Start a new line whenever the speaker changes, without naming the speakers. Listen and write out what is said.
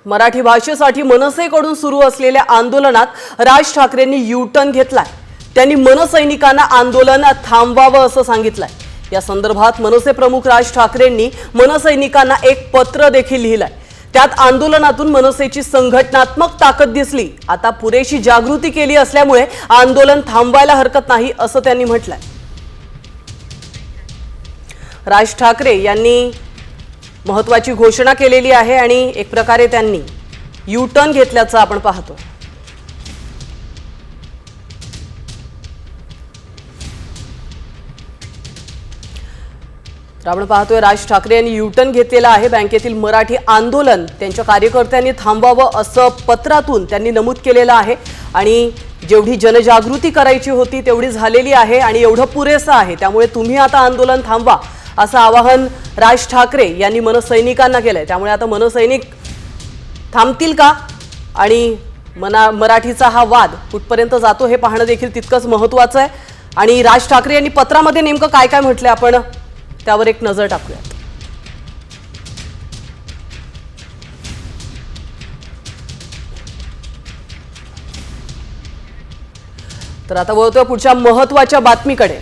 मराठी भाषेसाठी मनसेकडून सुरू असलेल्या आंदोलनात राज ठाकरेंनी यू-टर्न घेतलाय। त्यांनी मनसैनिकांना आंदोलन थांबवावं असं सांगितलंय। या संदर्भात मनसे प्रमुख राज ठाकरेंनी मनसैनिकांना एक पत्र देखील लिहिलंय। त्यात आंदोलनातून मनसेची संघटनात्मक ताकद दिसली, आता पुरेशी जागृती केली असल्यामुळे आंदोलन थांबवायला हरकत नाही असं त्यांनी म्हटलंय। राज ठाकरे यांनी महत्त्वाची घोषणा केलेली आहे आणि एक प्रकारे त्यांनी यू-टर्न घेतल्याचं आपण पाहतो। आपण पाहतोय राज ठाकरे यांनी यू-टर्न घेतलेला आहे। बँकेतील मराठी आंदोलन त्यांच्या कार्यकर्त्यांनी थांबवावं असं पत्रातून त्यांनी नमूद केलेलं आहे आणि जेवढी जनजागृती करायची होती तेवढी झालेली आहे आणि एवढं पुरेसं आहे, त्यामुळे तुम्ही आता आंदोलन थांबवा असं आवाहन राज ठाकरे यांनी मनसैनिकांना केलंय। त्यामुळे आता मनसैनिक थांबतील का आणि मराठीचा हा वाद कुठपर्यंत जातो हे पाहणं देखील तितकंच महत्त्वाचं आहे। आणि राज ठाकरे यांनी पत्रामध्ये नेमकं काय काय म्हटलंय आपण त्यावर एक नजर टाकूया। तर आता वळतोय पुढच्या महत्त्वाच्या बातमीकडे।